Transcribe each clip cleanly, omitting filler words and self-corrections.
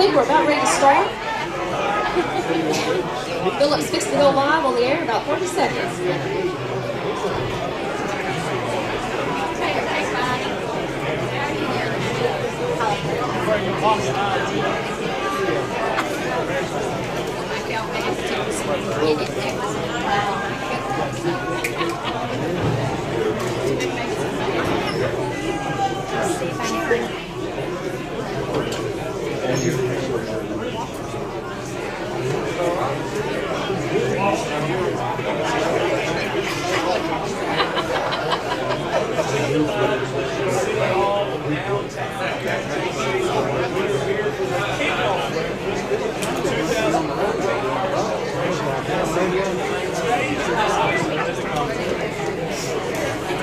everybody. We're about ready to start. Philip's fixing to go live on the air in about 30 seconds.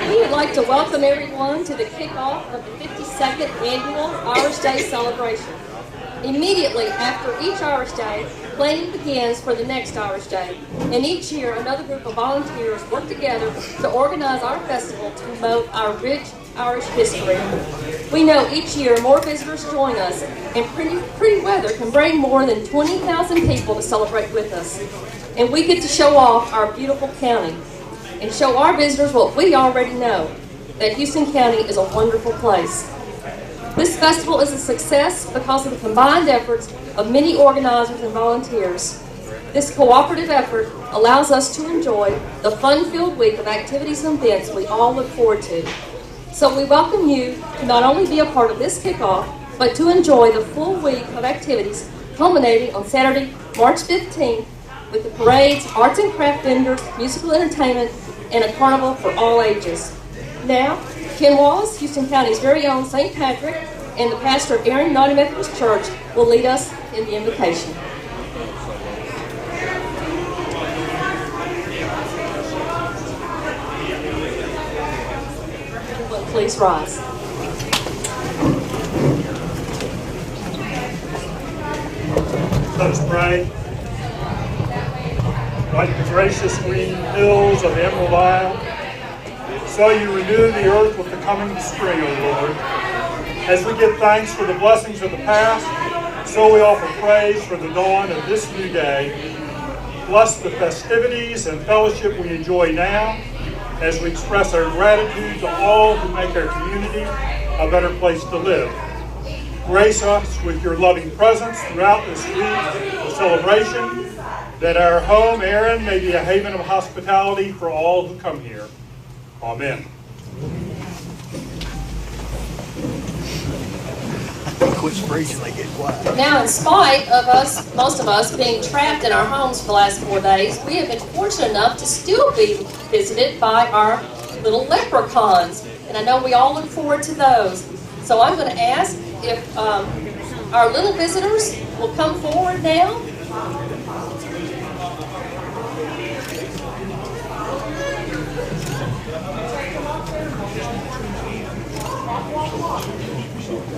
We would like to welcome everyone to the kickoff of the 52nd Annual Irish Day celebration. Immediately after each Irish Day, planning begins for the next Irish Day, and each year another group of volunteers work together to organize our festival to promote our rich Irish history. We know each year more visitors join us, and pretty weather can bring more than 20,000 people to celebrate with us. And we get to show off our beautiful county and show our visitors what we already know, that Houston County is a wonderful place. This festival is a success because of the combined efforts of many organizers and volunteers. This cooperative effort allows us to enjoy the fun-filled week of activities and events we all look forward to. So we welcome you to not only be a part of this kickoff, but to enjoy the full week of activities culminating on Saturday, March 15th, with the parades, arts and craft vendors, musical entertainment, and a carnival for all ages. Now, Ken Wallace, Houston County's very own St. Patrick, and the pastor of Aaron United Methodist Church will lead us in the invocation. Everyone, please rise. Let us pray. Like the gracious green hills of the Emerald Isle, so you renew the earth with the coming spring, O Lord. As we give thanks for the blessings of the past, so we offer praise for the dawn of this new day. Bless the festivities and fellowship we enjoy now, as we express our gratitude to all who make our community a better place to live. Grace us with your loving presence throughout this week of celebration, that our home, Aaron, may be a haven of hospitality for all who come here. Amen. Quit freezing, they get quiet. Now, in spite of us, most of us, being trapped in our homes for the last 4 days, we have been fortunate enough to still be visited by our little leprechauns. And I know we all look forward to those. So I'm going to ask if our little visitors will come forward now.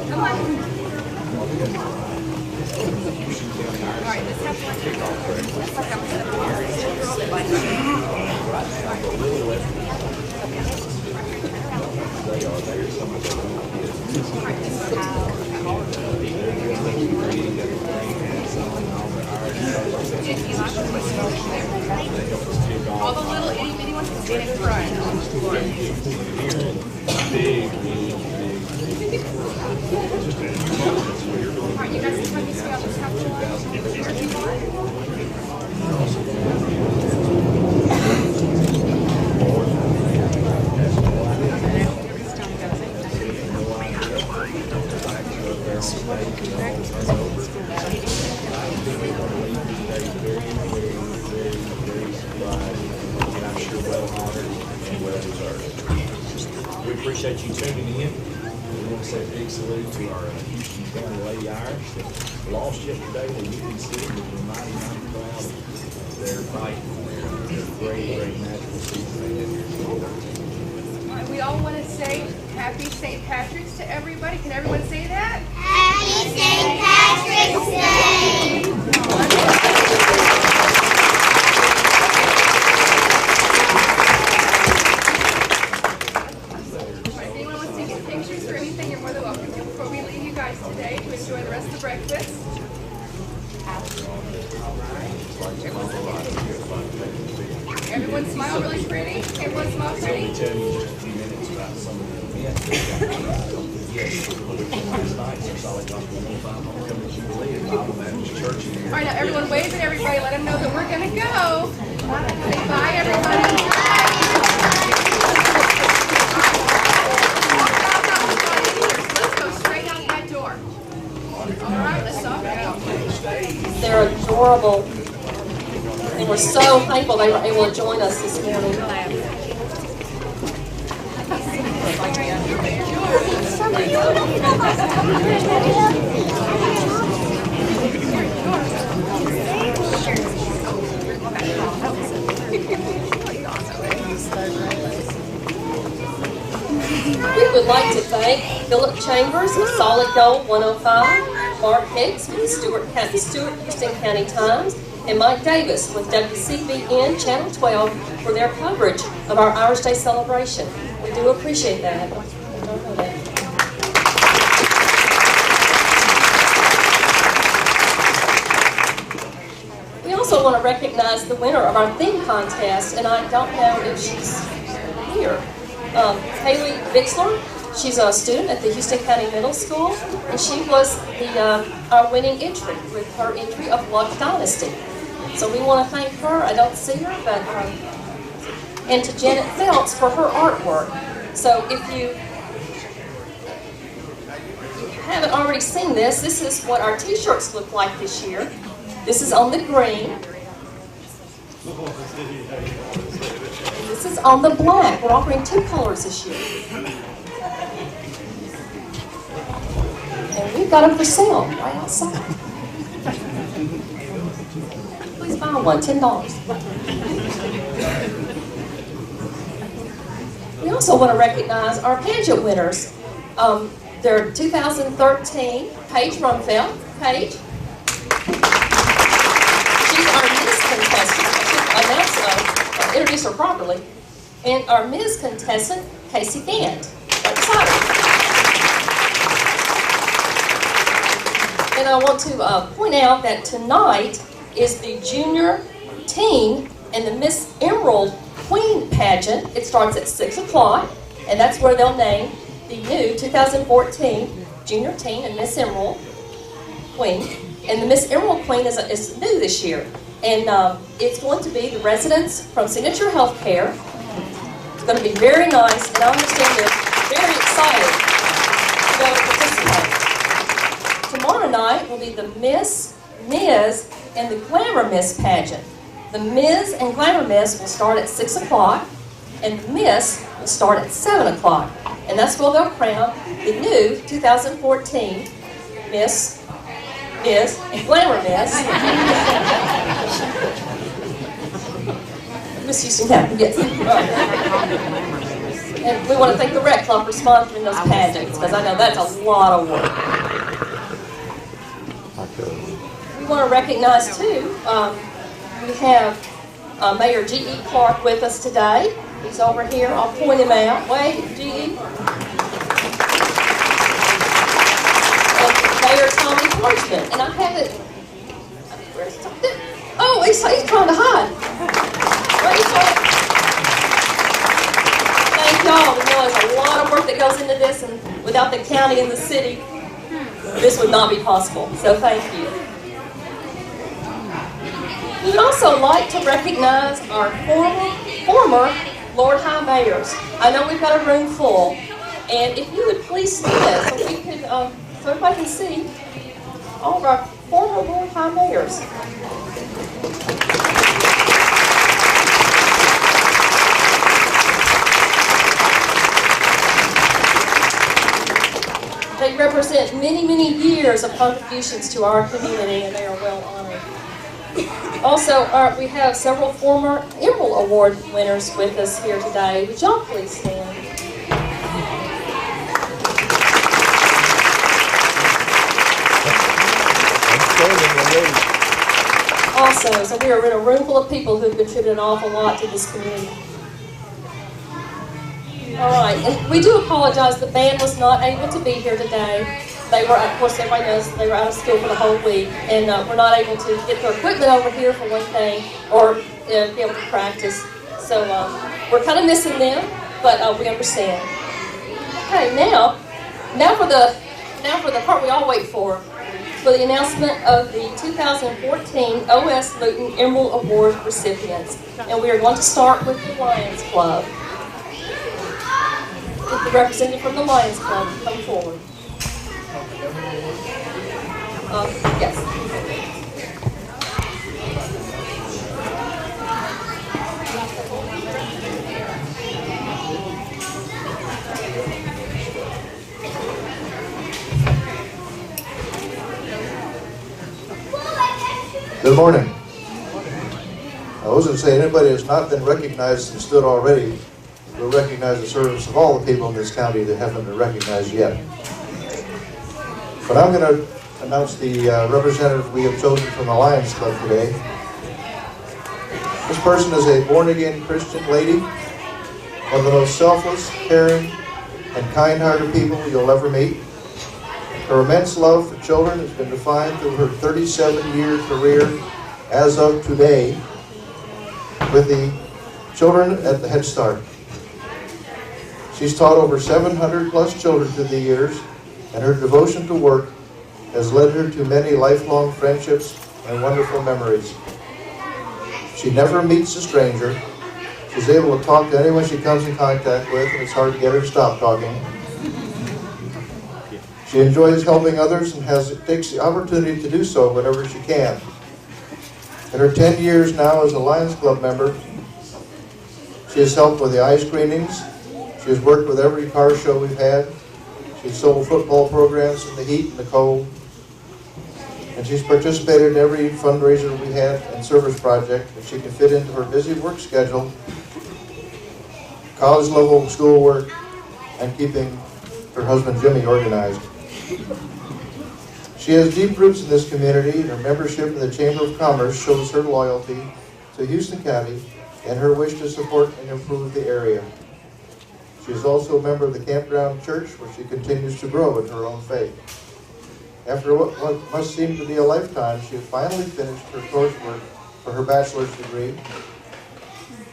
Come on. Alright, let's have one. Let's look up to the all the little itty bitty ones can stand in front. Alright, you guys can come this way. I'll just have to We appreciate you tuning in. We want to say a big salute to our Houston County Lady Irish that lost yesterday. The Union City was reminding I'm proud of their fight and their great natural season they did here. We all want to say happy St. Patrick's to everybody. Can everyone say that? Happy St. Patrick's Day! If anyone wants to get pictures or anything, you're more than welcome to before we leave you guys today to enjoy the rest of the breakfast. Everyone smile really pretty. Everyone smile Let me pretty. tell you just a few minutes about some of the events we got coming up. Don't forget, last night, some Solid Gospel 105 Homecoming Jubilee at Bible Baptist Church. All right, now everyone wave at everybody. Let them know that we're going to go. Say bye, everybody. Let's go straight out that door. All right, let's all go. They're adorable. And we're so thankful they were able to join us this morning. We would like to thank Philip Chambers of Solid Gold 105, Mark Hicks with the Stewart Houston County Times, and Mike Davis with WCBN Channel 12 for their coverage of our Irish Day celebration. We do appreciate that. We also want to recognize the winner of our theme contest, and I don't know if she's here. Haley Bixler. She's a student at the Houston County Middle School, and she was our winning entry with her entry of Luck Dynasty. So we want to thank her. I don't see her, but and to Janet Phelps for her artwork. So if you haven't already seen this, this is what our T-shirts look like this year. This is on the green. This is on the black. We're offering 2 colors this year. And we've got them for sale right outside. Please buy one, $10. We also want to recognize our pageant winners. They're 2013, Paige Rumfeld. Paige. She's our Miss contestant. I should introduce her properly. And our Ms. contestant, Casey Band. Right beside her. And I want to point out that tonight is the junior teen and the Miss Emerald Queen pageant. It starts at 6 o'clock, and that's where they'll name the new 2014 junior teen and Miss Emerald Queen. And the Miss Emerald Queen is new this year. And it's going to be the residents from Signature Healthcare. It's going to be very nice, and I understand they're very excited to go participate. Tomorrow night will be the Miss, Ms., and the Glamour Miss pageant. The Ms. and Glamour Miss will start at 6 o'clock, and the Miss will start at 7 o'clock. And that's where they'll crown the new 2014 Miss, Ms., and Glamour Miss. Miss Houston County, yes. And we want to thank the Rec Club for sponsoring those pageants, because I know that's a lot of work. We want to recognize, too, we have Mayor G.E. Clark with us today. He's over here. I'll point him out. Wait, G.E. And Mayor Tommy Horstman. And I have it. Where's Tommy? Oh, he's trying to hide. Thank y'all. We know there's a lot of work that goes into this, and without the county and the city, this would not be possible. So thank you. We would also like to recognize our former Lord High Mayors. I know we've got a room full, and if you would please stand so we can, so everybody can see all of our former Lord High Mayors. They represent many, many years of contributions to our community, and they are well honored. Also, we have several former Emerald Award winners with us here today. Would y'all please stand? Also, so we are in a room full of people who have contributed an awful lot to this community. All right, and we do apologize. The band was not able to be here today. they were, of course, everybody knows they were out of school for the whole week, and we're not able to get their equipment over here for one thing, or be able to practice. So we're kind of missing them, but we understand. Okay, now for the part we all wait for the announcement of the 2014 OS Luton Emerald Award recipients, and we are going to start with the Lions Club. If the representative from the Lions Club will come forward. Yes. Good morning. I was going to say, anybody that's not been recognized and stood already will recognize the service of all the people in this county that haven't been recognized yet. But I'm going to announce the representative we have chosen from the Lions Club today. This person is a born-again Christian lady, one of the most selfless, caring, and kind-hearted people you'll ever meet. Her immense love for children has been defined through her 37-year career as of today with the children at the Head Start. She's taught over 700 plus children through the years, and her devotion to work has led her to many lifelong friendships and wonderful memories. She never meets a stranger. She's able to talk to anyone she comes in contact with, and it's hard to get her to stop talking. She enjoys helping others and takes the opportunity to do so whenever she can. In her 10 years now as a Lions Club member, she has helped with the eye screenings. She has worked with every car show we've had. She's sold football programs in the heat and the cold. And she's participated in every fundraiser we had and service project that she can fit into her busy work schedule, college level schoolwork, and keeping her husband Jimmy organized. She has deep roots in this community, and her membership in the Chamber of Commerce shows her loyalty to Houston County and her wish to support and improve the area. She is also a member of the Campground Church, where she continues to grow in her own faith. After what must seem to be a lifetime, she has finally finished her coursework for her bachelor's degree.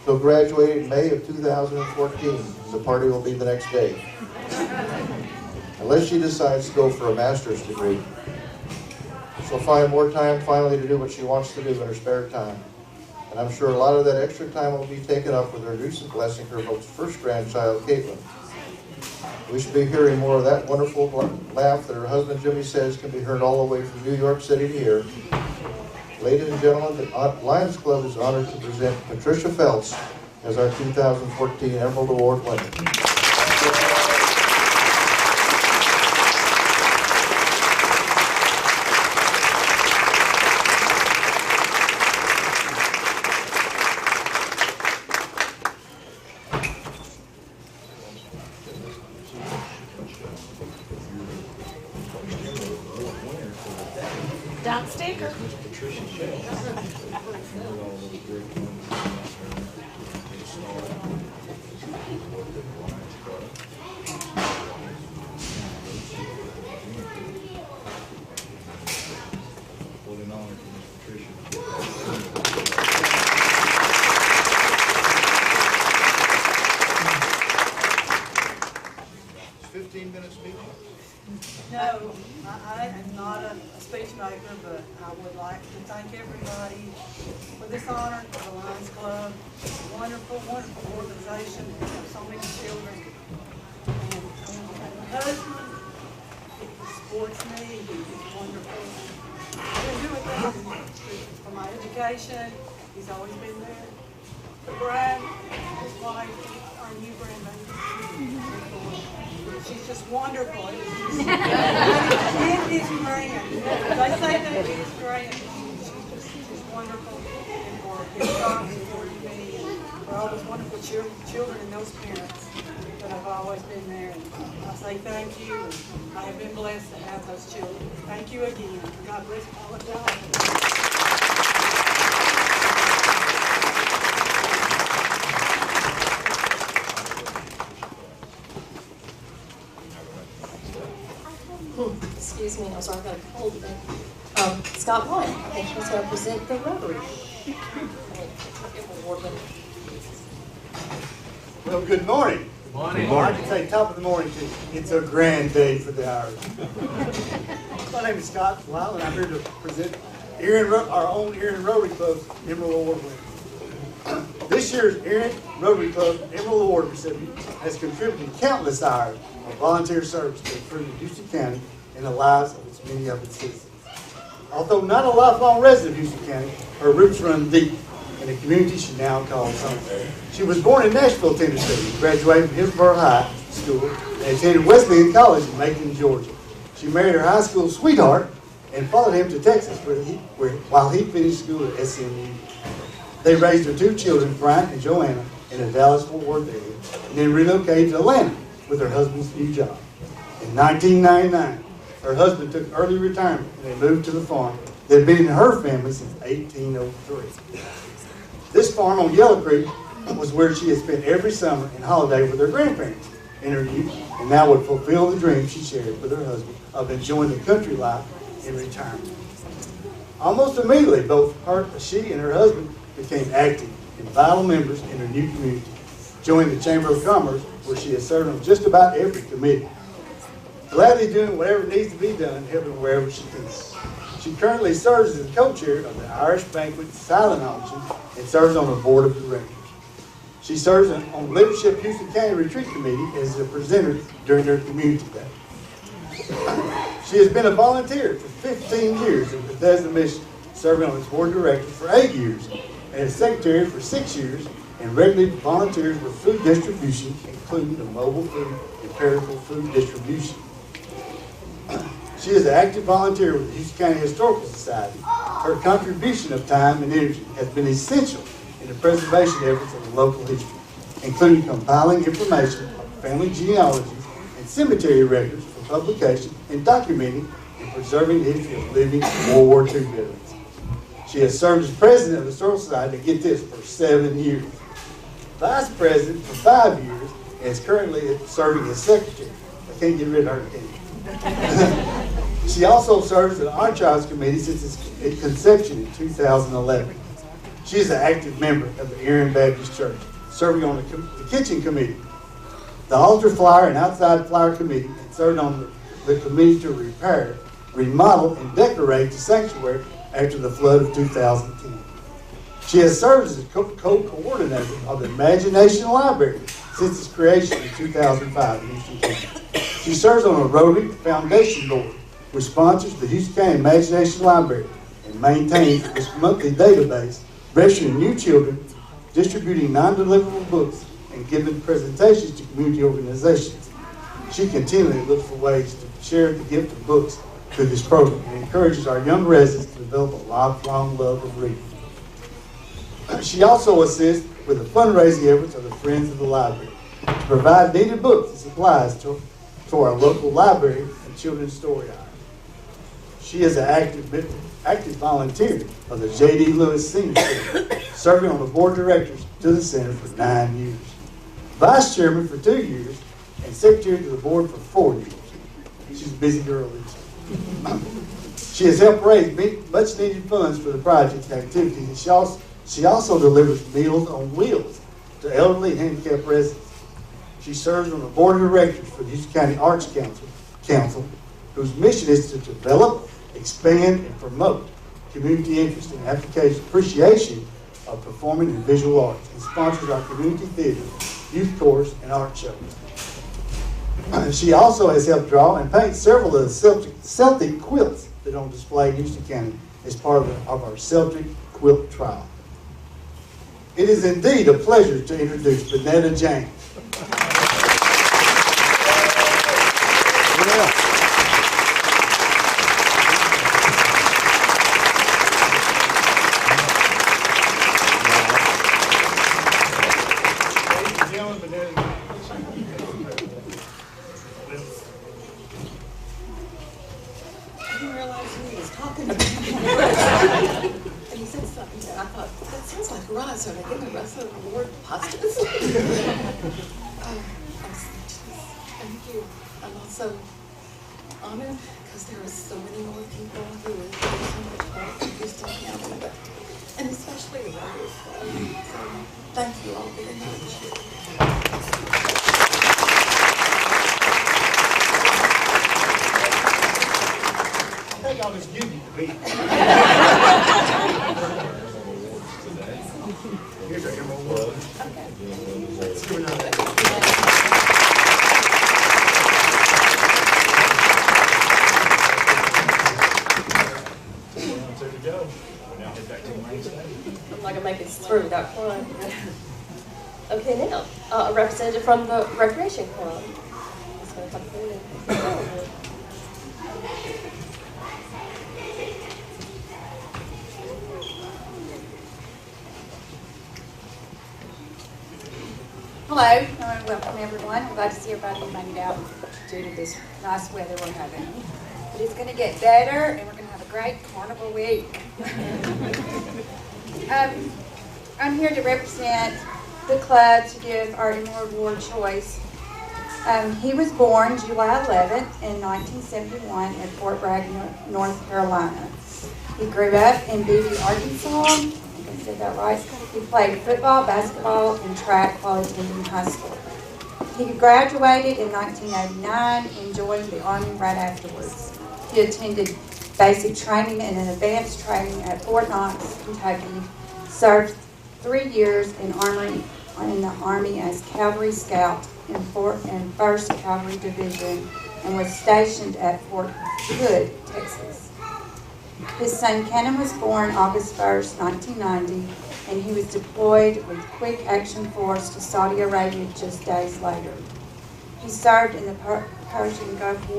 She'll graduate in May of 2014. The party will be the next day. Unless she decides to go for a master's degree. She'll find more time finally to do what she wants to do in her spare time. And I'm sure a lot of that extra time will be taken up with her recent blessing her first grandchild, Caitlin. We should be hearing more of that wonderful laugh that her husband Jimmy says can be heard all the way from New York City to here. Ladies and gentlemen, the Lions Club is honored to present Patricia Phelps as our 2014 Emerald Award winner. 15 minutes speech? No, I am not a speech maker, but I would like to thank everybody for this honor, for the Lions Club. Wonderful, wonderful organization. We have so many children. And my husband, he supports me. He's wonderful. I've been doing things for my education. He's always been there. For Brad, his wife, our new grandbaby. She's just wonderful. It is grand. They say that it is grand. She's wonderful. And for his God supporting me, and for all those wonderful children and those parents that have always been there. And I say thank you. And I have been blessed to have those children. Thank you again. God bless all of y'all. Excuse me, I'm sorry, I've got a cold today. Scott White, I think he's going to present the Rotary. Award winner. Well, good morning. Morning. I can say top of the morning to you. It's a grand day for the Irish. My name is Scott White, and I'm here to present our own Erin Rotary Club's Emerald Award winner. This year's Erin Rotary Club Emerald Award recipient has contributed countless hours of volunteer service to improve Houston County and the lives of many of its citizens. Although not a lifelong resident of Houston County, her roots run deep in a community she now calls home. She was born in Nashville, Tennessee, graduated from Hillsborough High School, and attended Wesleyan College in Macon, Georgia. She married her high school sweetheart and followed him to Texas while he finished school at SMU. They raised their two children, Brian and Joanna, in the Dallas-Fort Worth area, and then relocated to Atlanta with her husband's new job. In 1999, her husband took early retirement and they moved to the farm that had been in her family since 1803. This farm on Yellow Creek was where she had spent every summer and holiday with her grandparents in her youth, and now would fulfill the dream she shared with her husband of enjoying the country life in retirement. Almost immediately, both she and her husband became active and vital members in her new community, joining the Chamber of Commerce, where she has served on just about every committee, gladly doing whatever needs to be done, helping wherever she can. She currently serves as the co-chair of the Irish Banquet Silent Auction and serves on the board of directors. She serves on Leadership Houston County Retreat Committee as a presenter during their community day. She has been a volunteer for 15 years in Bethesda Mission, serving on its board of directors for 8 years, and as secretary for 6 years, and regularly volunteers with food distribution, including the mobile food and perishable food distribution. She is an active volunteer with the Houston County Historical Society. Her contribution of time and energy has been essential in the preservation efforts of the local history, including compiling information on family genealogies and cemetery records for publication and documenting and preserving the history of living World War II veterans. She has served as president of the Historical Society, get this, for 7 years, vice president for 5 years, and is currently serving as secretary. I can't get rid of her, can you? She also serves on the Archives Committee since its conception in 2011. She is an active member of the Erin Baptist Church, serving on the Kitchen Committee, the Altar Flyer and Outside Flyer Committee, and served on the committee to repair, remodel, and decorate the sanctuary after the flood of 2010. She has served as a co-coordinator of the Imagination Library since its creation in 2005 in Houston County. She serves on a Rotary Foundation Board, which sponsors the Houston County Imagination Library and maintains its monthly database, registering new children, distributing non-deliverable books, and giving presentations to community organizations. She continually looks for ways to share the gift of books through this program and encourages our young residents to develop a lifelong love of reading. She also assists with the fundraising efforts of the Friends of the Library to provide needed books and supplies to our local library and children's story hour. She is an active volunteer of the J.D. Lewis Senior Center, serving on the board of directors to the center for 9 years, vice chairman for 2 years, and secretary to the board for 4 years. She's a busy girl, She has helped raise much needed funds for the project activities, and she also delivers Meals on Wheels to elderly and handicapped residents. She serves on the board of directors for the Houston County Arts Council, whose mission is to develop, expand, and promote community interest and appreciation of performing and visual arts, and sponsors our community theater, youth chorus, and art shows. She also has helped draw and paint several of the Celtic quilts that are on display in Houston County as part of our Celtic quilt trial. It is indeed a pleasure to introduce Benetta James. honored because there are so many more people who are doing so much work in Houston County, and especially the Rotary Club. So thank you all very much. I think I'll just give you the beat. Here's our emerald award. Let's give another. There we go. Now head back to the main stage. I'm not gonna make it through without crying. Okay, now, a representative from the Recreation Club. He's gonna come forward. Hello, I want to welcome everyone. We're glad to see everybody made it out due to this nice weather we're having. But it's going to get better, and we're going to have a great carnival week. I'm here to represent the club to give our Emerald Award choice. He was born July 11th in 1971 at Fort Bragg, North Carolina. He grew up in Beebe, Arkansas. I said that right. He played football, basketball, and track while attending high school. He graduated in 1989 and joined the Army right afterwards. He attended basic training and an advanced training at Fort Knox, Kentucky, served 3 years in the Army as Cavalry Scout in 1st Cavalry Division and was stationed at Fort Hood, Texas. His son Cannon was born August 1st, 1990, and he was deployed with Quick Action Force to Saudi Arabia just days later. He served in the Persian Gulf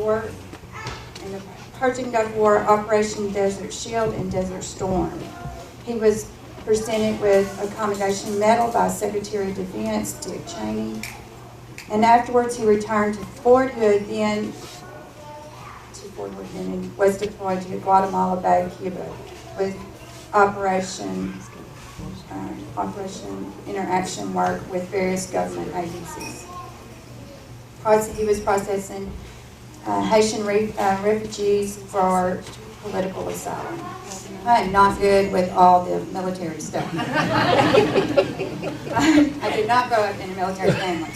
War, Operation Desert Shield and Desert Storm. He was presented with a Commendation Medal by Secretary of Defense Dick Cheney, and afterwards he returned to Fort Hood, then and was deployed to Guatemala Bay, Cuba, with Operation Interaction work with various government agencies. He was processing Haitian refugees for political asylum. I am not good with all the military stuff. I did not grow up in a military family.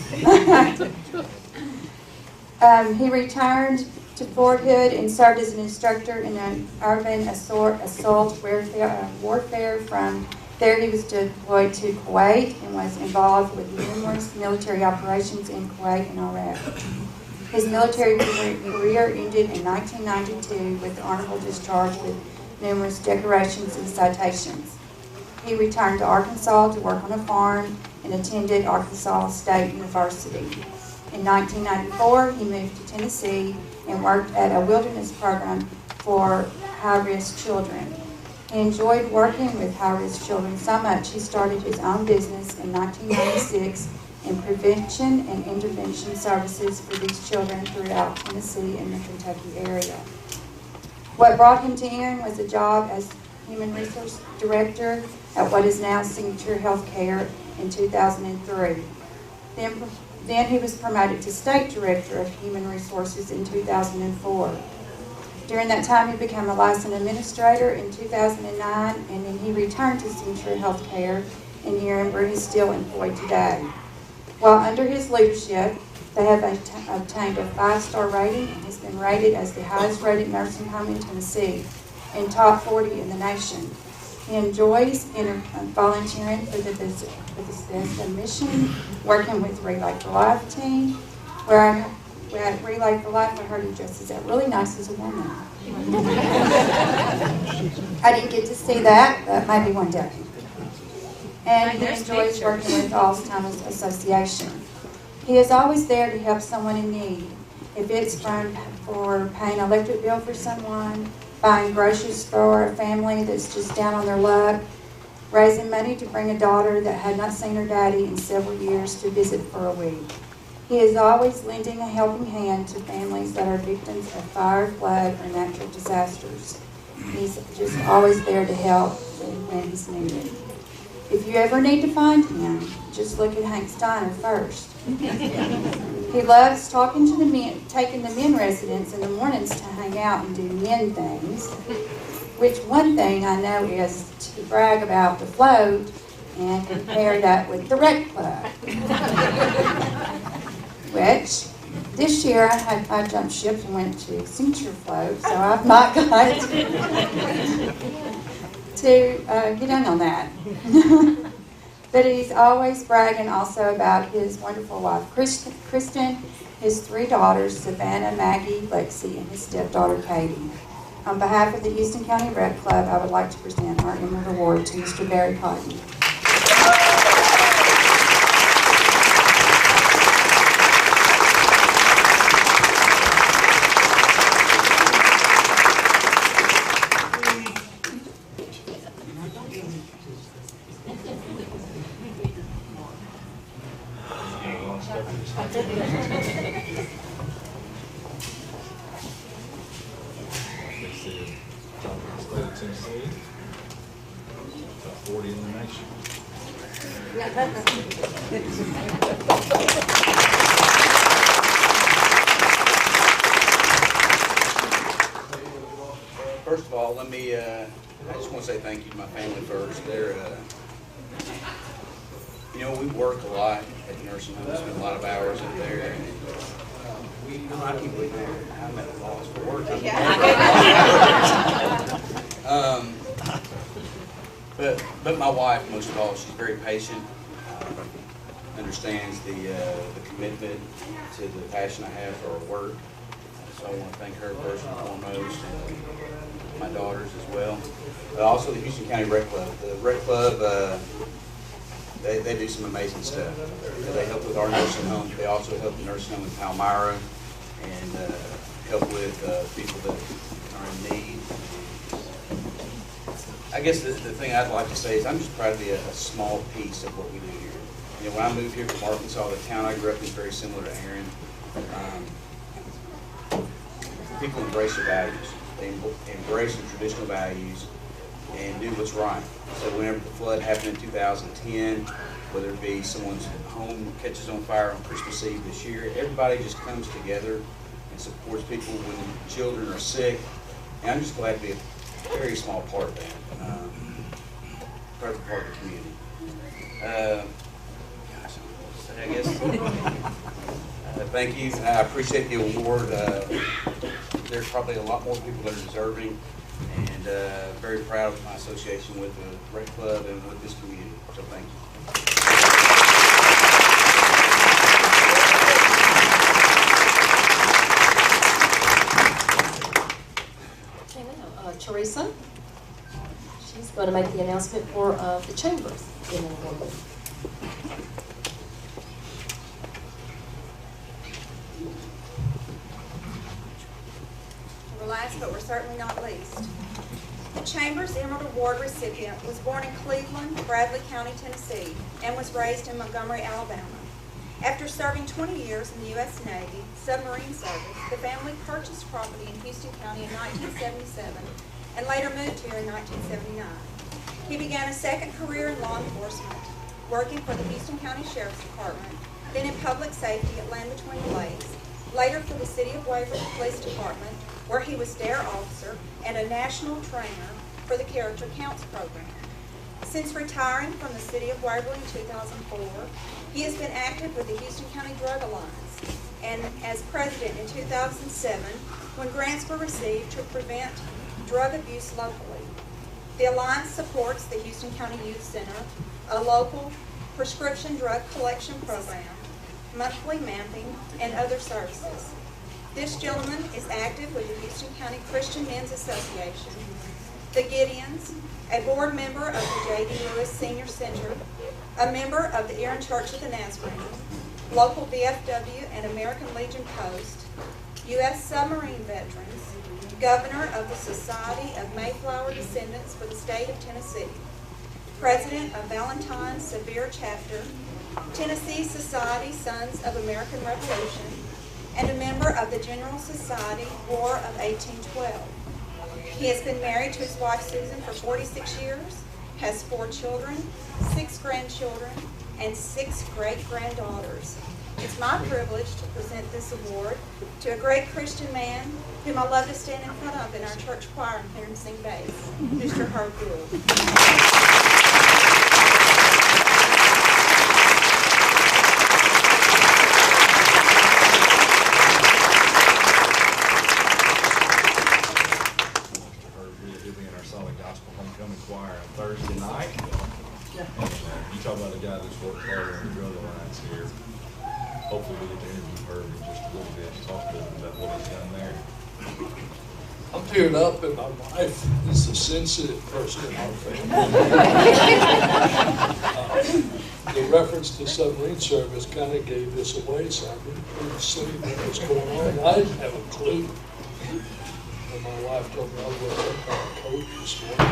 He returned to Fort Hood and served as an instructor in an urban assault warfare. From there he was deployed to Kuwait and was involved with numerous military operations in Kuwait and Iraq. His military career ended in 1992 with honorable discharge with numerous decorations and citations. He returned to Arkansas to work on a farm and attended Arkansas State University. In 1994, he moved to Tennessee and worked at a wilderness program for high-risk children. He enjoyed working with high-risk children so much he started his own business in 1996 in prevention and intervention services for these children throughout Tennessee and the Kentucky area. What brought him to Erin was a job as Human Resource Director at what is now Signature Healthcare in 2003. Then he was promoted to State Director of Human Resources in 2004. During that time, he became a licensed administrator in 2009, and then he returned to Signature Healthcare in Erin, where he's still employed today. While under his leadership, they have obtained a 5-star rating and has been rated as the highest rated nursing home in Tennessee and top 40 in the nation. He enjoys volunteering for the Bethesda mission, working with Relay for Life team, where at Relay for Life I heard he dresses up really nice as a woman. I didn't get to see that, but maybe one day. And he enjoys working with Alzheimer's Association. He is always there to help someone in need. If it's for paying an electric bill for someone, buying groceries for a family that's just down on their luck, raising money to bring a daughter that had not seen her daddy in several years to visit for a week. He is always lending a helping hand to families that are victims of fire, flood, or natural disasters. He's just always there to help when he's needed. If you ever need to find him, just look at Hank Steiner first. He loves talking to the men, taking the men residents in the mornings to hang out and do men things, which one thing I know is to brag about the float and compare that with the rec club. Which, this year I jumped ship and went to Signature Float, so I've not got to get in on that. But he's always bragging also about his wonderful wife, Kristen, his 3 daughters, Savannah, Maggie, Lexi, and his stepdaughter, Katie. On behalf of the Houston County Rec Club, I would like to present our Emerald Award to Mr. Barry Cotton. Tennessee, top 40 in the nation. First of all, let me, I just want to say thank you to my family first. They're, you know, we work a lot at the nursing home, spend a lot of hours up there. And, I keep believing that I'm at a loss for work. But my wife, most of all, she's very patient, understands the commitment to the passion I have for our work. So I want to thank her first and foremost, and my daughters as well. But also the Houston County Rec Club. The Rec Club, they do some amazing stuff. They help with our nursing home. They also help the nursing home in Palmyra and help with people that are in need. I guess the thing I'd like to say is I'm just proud to be a small piece of what we do here. You know, when I moved here from Arkansas, the town I grew up in is very similar to Aaron. People embrace their values. They embrace their traditional values and do what's right. So whenever the flood happened in 2010, whether it be someone's home catches on fire on Christmas Eve this year, everybody just comes together and supports people when children are sick. And I'm just glad to be a very small part of that, part of the community. I guess, thank you. I appreciate the award. There's probably a lot more people that are deserving, and very proud of my association with the Rec Club and with this community. So thank you. Teresa. She's going to make the announcement for the Chambers. Well, last but we're certainly not least, the Chambers Emerald Award recipient was born in Cleveland, Bradley County, Tennessee, and was raised in Montgomery, Alabama. After serving 20 years in the U.S. Navy submarine service, the family purchased property in Houston County in 1977 and later moved here in 1979. He began a second career in law enforcement, working for the Houston County Sheriff's Department, then in public safety at Land Between the Lakes, later for the City of Waverly Police Department, where he was dare officer and a national trainer for the Character Counts program. Since retiring from the City of Waverly in 2004, he has been active with the Houston County Drug Alliance and as president in 2007 when grants were received to prevent drug abuse locally. The Alliance supports the Houston County Youth Center, a local prescription drug collection program, monthly mapping, and other services. This gentleman is active with the Houston County Christian Men's Association, the Gideons, a board member of the J.D. Lewis Senior Center, a member of the Aaron Church of the Nazarene, local VFW and American Legion Post, U.S. submarine veterans, governor of the Society of Mayflower Descendants for the state of Tennessee, president of Valentine's Severe Chapter, Tennessee Society Sons of American Revolution, and a member of the General Society War of 1812. He has been married to his wife Susan for 46 years has 4 children, 6 grandchildren, and 6 great-granddaughters. It's my privilege to present this award to a great Christian man whom I love to stand in front of in our church choir and hear him sing bass, Mr. Herb Gould. Choir on Thursday night. You talk about a guy that's worked hard on the drum lines here. Hopefully we get to interview her in just a little bit to talk a little bit about what he's done there. I'm teared up, and my wife is a sensitive person in our family. The reference to submarine service kind of gave this away, so I didn't see what was going on. I didn't have a clue. And my wife told me I was wearing some kind of coat this morning.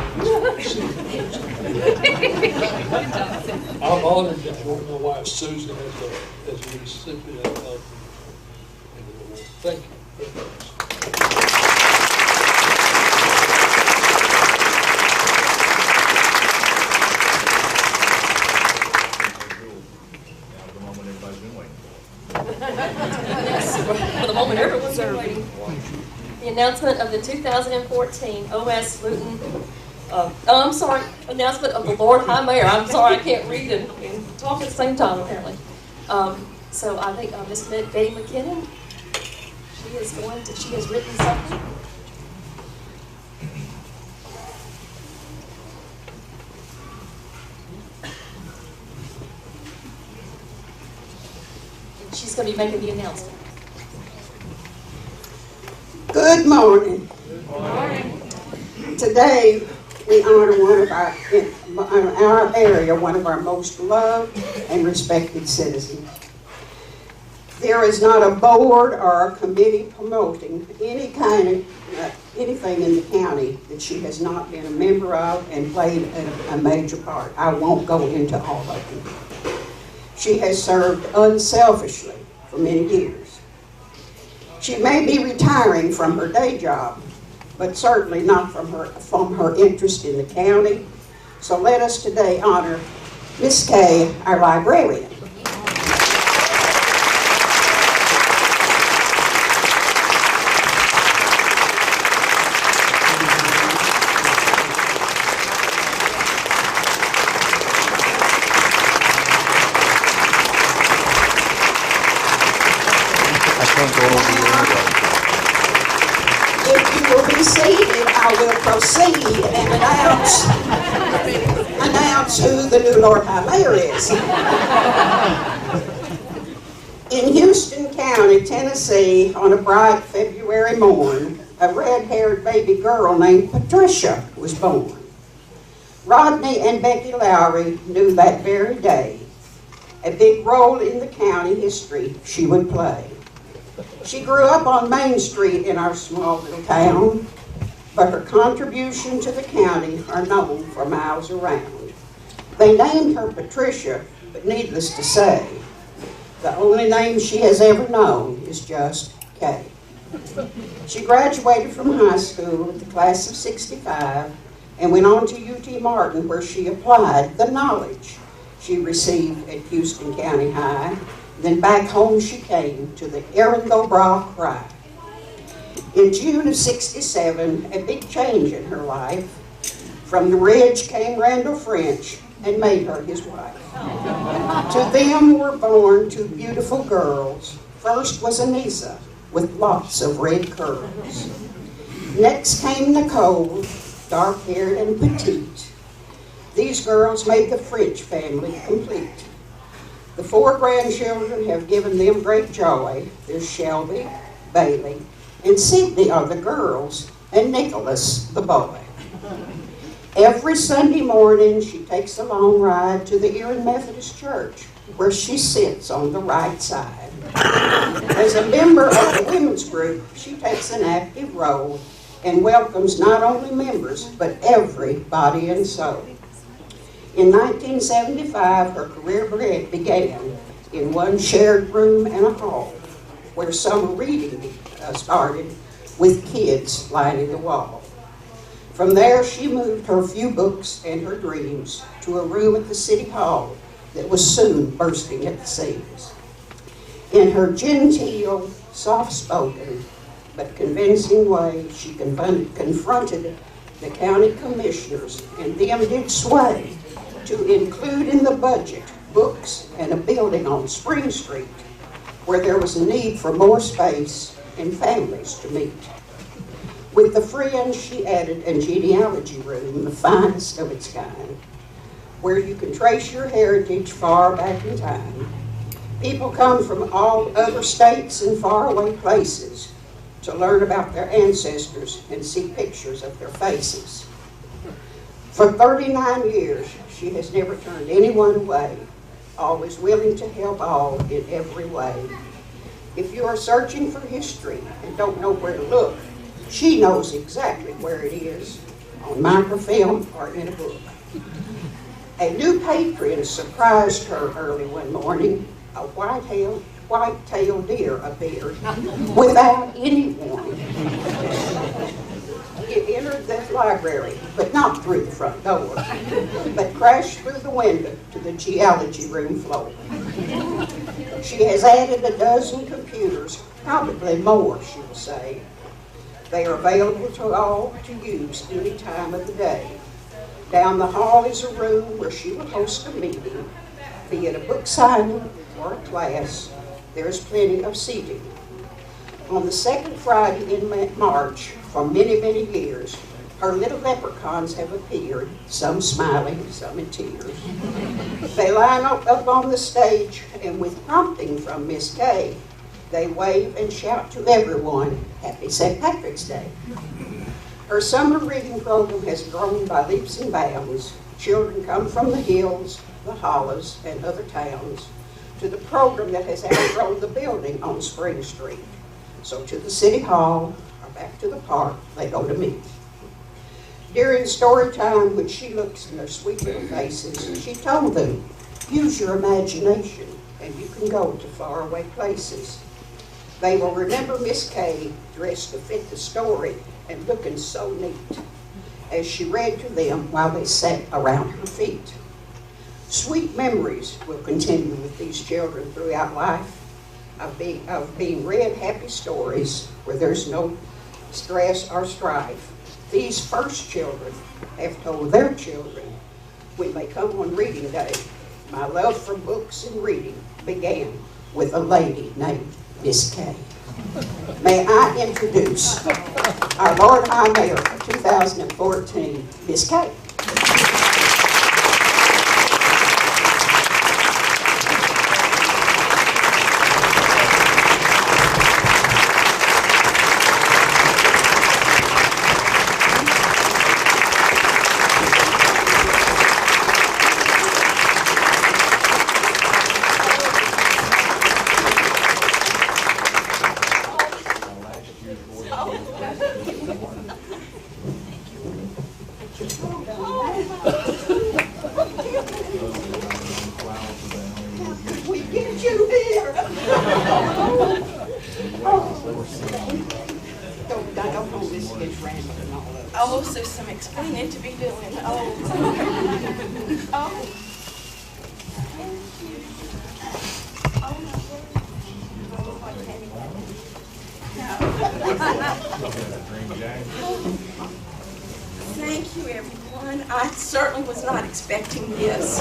I'm honored to join my wife Susan as a recipient of the award. Thank you very much. Yes, for the moment everyone's been waiting. The announcement of the 2014 OS Luton, announcement of the Lord High Mayor. I'm sorry, I can't read and talk at the same time, apparently. So I think Miss Betty McKinnon, she has written something. And she's going to be making the announcement. Good morning. Good morning. Today, we honor one of in our area, one of our most loved and respected citizens. There is not a board or a committee promoting any kind of anything in the county that she has not been a member of and played a major part. I won't go into all of them. She has served unselfishly for many years. She may be retiring from her day job, but certainly not from her interest in the county. So let us today honor Miss Kay, our librarian. I will proceed and announce who the new Lord High Mayor is. In Houston County, Tennessee, on a bright February morn, a red-haired baby girl named Patricia was born. Rodney and Becky Lowry knew that very day a big role in the county history she would play. She grew up on Main Street in our small little town, but her contribution to the county are known for miles around. They named her Patricia, but needless to say, the only name she has ever known is just Kay. She graduated from high school with the class of '65 and went on to UT Martin, where she applied the knowledge she received at Houston County High. Then back home she came to the Eringo Rye. In June of '67, a big change in her life. From the Ridge came Randall French and made her his wife. To them were born 2 beautiful girls. First was Anissa, with lots of red curls. Next came Nicole, dark-haired and petite. These girls made the French family complete. The 4 grandchildren have given them great joy. There's Shelby, Bailey, and Sydney are the girls, and Nicholas the boy. Every Sunday morning she takes a long ride to the Erin Methodist Church, where she sits on the right side. As a member of the women's group, she takes an active role and welcomes not only members, but every body and soul. In 1975, her career began in one shared room and a hall, where summer reading started with kids lining the wall. From there, she moved her few books and her dreams to a room at the City Hall that was soon bursting at the seams. In her genteel, soft-spoken, but convincing way, she confronted the county commissioners, and them did sway to include in the budget books and a building on Spring Street where there was a need for more space and families to meet. With the friends, she added a genealogy room, the finest of its kind, where you can trace your heritage far back in time. People come from all other states and faraway places to learn about their ancestors and see pictures of their faces. For 39 years, she has never turned anyone away, always willing to help all in every way. If you are searching for history and don't know where to look, she knows exactly where it is, on microfilm or in a book. A new patron surprised her early one morning. A white-tailed deer appeared without any warning. It entered the library, but not through the front door, but crashed through the window to the geology room floor. She has added a dozen computers, probably more, she will say. They are available to all to use any time of the day. Down the hall is a room where she will host a meeting, be it a book signing or a class. There is plenty of seating. On the second Friday in March, for many, many years, her little leprechauns have appeared, some smiling, some in tears. They line up on the stage, and with prompting from Miss Kay, they wave and shout to everyone, Happy St. Patrick's Day. Her summer reading program has grown by leaps and bounds. Children come from the hills, the hollows, and other towns to the program that has outgrown the building on Spring Street. So to the City Hall or back to the park, they go to meet. During story time, when she looks in their sweet little faces, she told them, use your imagination and you can go to faraway places. They will remember Miss Kay dressed to fit the story and looking so neat as she read to them while they sat around her feet. Sweet memories will continue with these children throughout life of being read happy stories where there's no stress or strife. These first children have told their children when they come on reading day, my love for books and reading began with a lady named Miss Kay. May I introduce our Lord High Mayor for 2014, Miss Kay. We get you here. Don't hold this against Randall and all of us. Oh, so some explaining to be doing. Oh. Oh. Thank you, everyone. I certainly was not expecting this.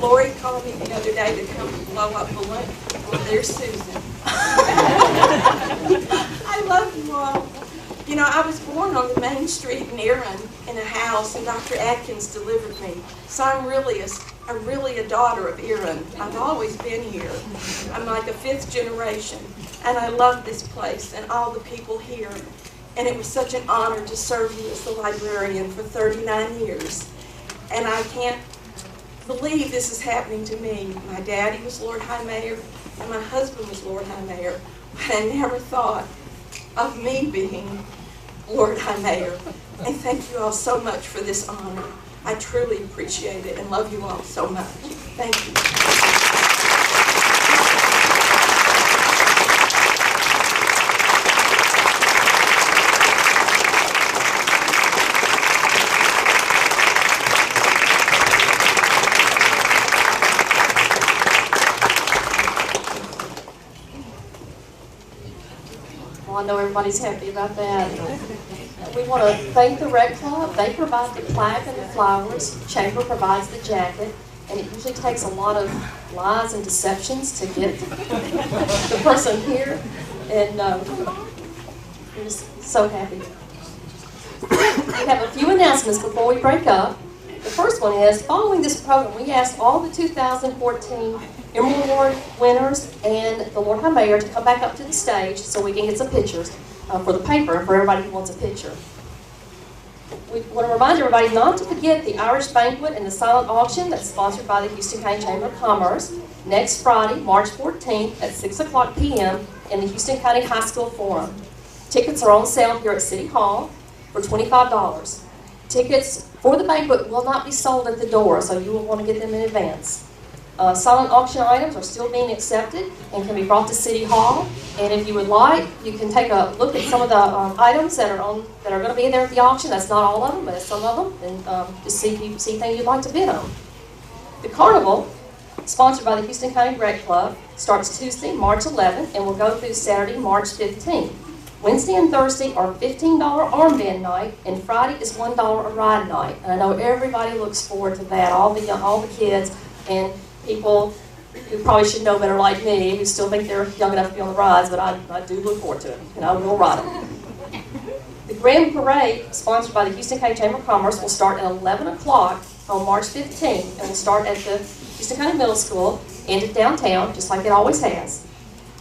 Lori called me the other day to come blow up balloon. Well, there's Susan. I love you all. You know, I was born on the main street in Erin in a house, and Dr. Atkins delivered me. So I'm really a daughter of Erin. I've always been here. I'm like a fifth generation, and I love this place and all the people here. And it was such an honor to serve you as the librarian for 39 years. And I can't believe this is happening to me. My daddy was Lord High Mayor, and my husband was Lord High Mayor. But I never thought of me being Lord High Mayor. And thank you all so much for this honor. I truly appreciate it and love you all so much. Thank you. I know everybody's happy about that. We want to thank the Rec Club. They provide the plaque and the flowers. Chamber provides the jacket. And it usually takes a lot of lies and deceptions to get the person here. And we're just so happy. We have a few announcements before we break up. The first one is, following this program, we asked all the 2014 Emerald Award winners and the Lord High Mayor to come back up to the stage so we can get some pictures for the paper and for everybody who wants a picture. We want to remind everybody not to forget the Irish Banquet and the silent auction that's sponsored by the Houston County Chamber of Commerce next Friday, March 14th at 6 o'clock p.m. in the Houston County High School Forum. Tickets are on sale here at City Hall for $25. Tickets for the banquet will not be sold at the door, so you will want to get them in advance. Silent auction items are still being accepted and can be brought to City Hall. And if you would like, you can take a look at some of the items that are going to be there at the auction. That's not all of them, but it's some of them, and just see if you see anything you'd like to bid on. The carnival, sponsored by the Houston County Rec Club, starts Tuesday, March 11th, and will go through Saturday, March 15th. Wednesday and Thursday are $15 armband night, and Friday is $1 a ride night. And I know everybody looks forward to that. All the kids and people who probably should know better like me, who still think they're young enough to be on the rides, but I do look forward to it, and I will ride them. The Grand Parade, sponsored by the Houston County Chamber of Commerce, will start at 11 o'clock on March 15th, and will start at the Houston County Middle School, end at downtown, just like it always has.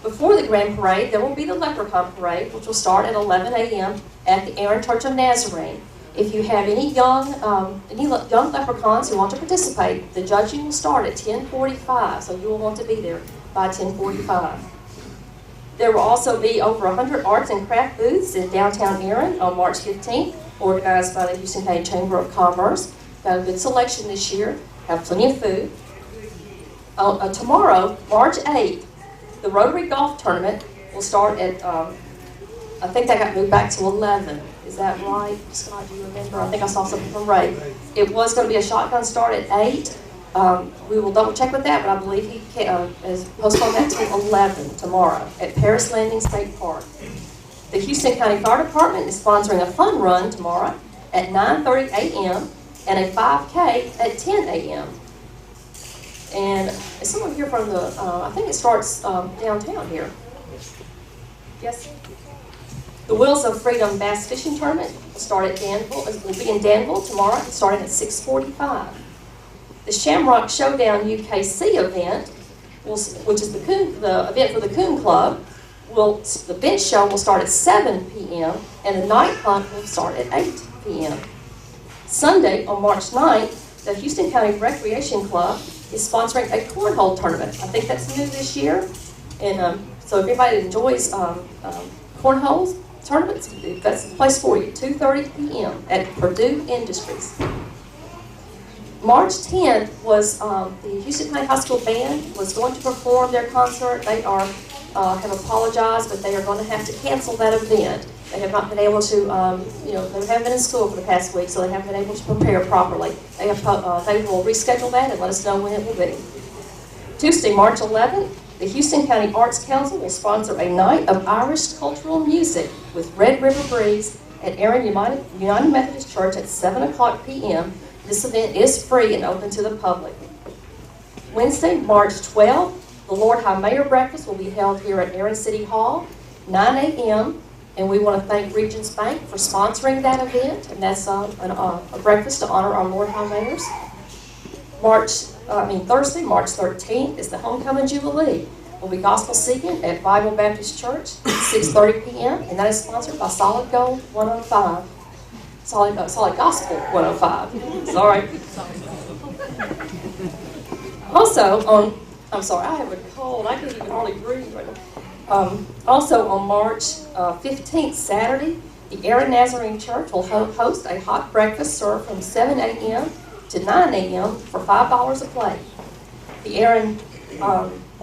Before the Grand Parade, there will be the Leprechaun Parade, which will start at 11 a.m. at the Aaron Church of Nazarene. If you have any young leprechauns who want to participate, the judging will start at 10:45, so you will want to be there by 10:45. There will also be over 100 arts and craft booths in downtown Aaron on March 15th, organized by the Houston County Chamber of Commerce. Got a good selection this year, have plenty of food. Tomorrow, March 8th, the Rotary Golf Tournament will start at, I think that got moved back to 11. Is that right? Scott, do you remember? I think I saw something from Ray. It was going to be a shotgun start at 8. We will double check with that, but I believe he has postponed that to 11 tomorrow at Paris Landing State Park. The Houston County Fire Department is sponsoring a fun run tomorrow at 9:30 a.m. and a 5K at 10 a.m. And is someone here from the, I think it starts downtown here. Yes? The Wheels of Freedom Bass Fishing Tournament will start at will be in Danville tomorrow, starting at 6:45. The Shamrock Showdown UKC event, which is the event for the Coon Club, the bench show will start at 7 p.m. and the night hunt will start at 8 p.m. Sunday, on March 9th, the Houston County Recreation Club is sponsoring a cornhole tournament. I think that's new this year, and so if anybody enjoys cornholes tournaments, that's the place for you. 2:30 p.m. at Purdue Industries. March 10th was the Houston County High School Band was going to perform their concert. They have apologized, but they are going to have to cancel that event. They have not been able to, they haven't been in school for the past week, so they haven't been able to prepare properly. They will reschedule that and let us know when it will be. Tuesday, March 11th, the Houston County Arts Council will sponsor a night of Irish cultural music with Red River Breeze at Aaron United Methodist Church at 7 o'clock p.m. This event is free and open to the public. Wednesday, March 12th, the Lord High Mayor Breakfast will be held here at Aaron City Hall, 9 a.m., and we want to thank Regions Bank for sponsoring that event, and that's a breakfast to honor our Lord High Mayors. Thursday, March 13th is the Homecoming Jubilee. We'll be gospel singing at Bible Baptist Church at 6:30 p.m., and that is sponsored by Solid Gold 105. Solid Gospel 105. Sorry. Also, I'm sorry, I have a cold. I can't even hardly breathe right now. Also on March 15th, Saturday, the Aaron Nazarene Church will host a hot breakfast served from 7 a.m. to 9 a.m. for $5 a plate.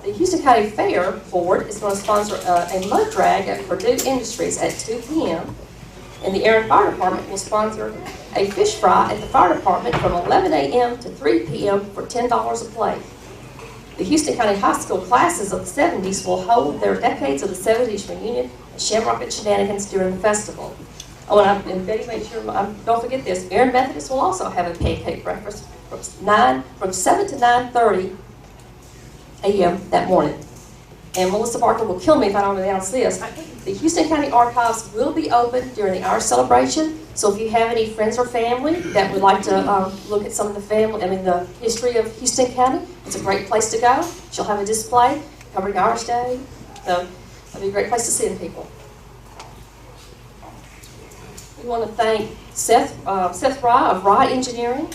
The Houston County Fair Board is going to sponsor a mud drag at Purdue Industries at 2 p.m. And the Aaron Fire Department will sponsor a fish fry at the fire department from 11 a.m. to 3 p.m. for $10 a plate. The Houston County High School classes of the 70s will hold their Decades of the 70s reunion Shamrock and Shenanigans during the festival. Oh, and Betty made sure, don't forget this, Erin Methodist will also have a pancake breakfast from 7 to 9:30 a.m. that morning. And Melissa Barker will kill me if I don't announce this. The Houston County Archives will be open during the Irish celebration, so if you have any friends or family that would like to look at some of the history of Houston County, it's a great place to go. She'll have a display covering Irish Day, so it'll be a great place to see the people. We want to thank Seth Rye of Rye Engineering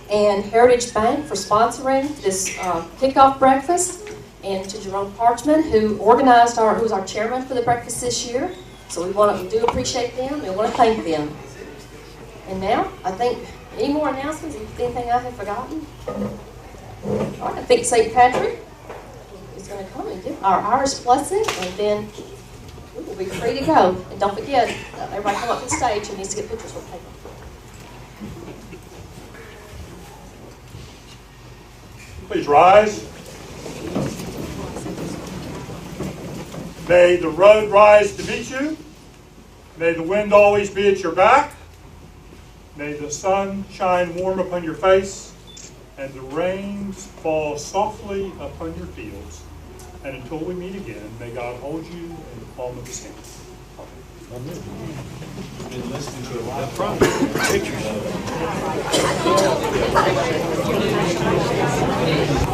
and Heritage Bank for sponsoring this kickoff breakfast, and to Jerome Parchman, who who's our chairman for the breakfast this year. So we do appreciate them, and we want to thank them. And now, I think, any more announcements? Anything I have forgotten? All right, I think St. Patrick is going to come and give our Irish blessing, and then we will be free to go. And don't forget, everybody come up to the stage who needs to get pictures with people. Please rise. May the road rise to meet you. May the wind always be at your back. May the sun shine warm upon your face, and the rains fall softly upon your fields. And until we meet again, may God hold you in the palm of his hand. Amen. Been listening to a lot of pictures of it.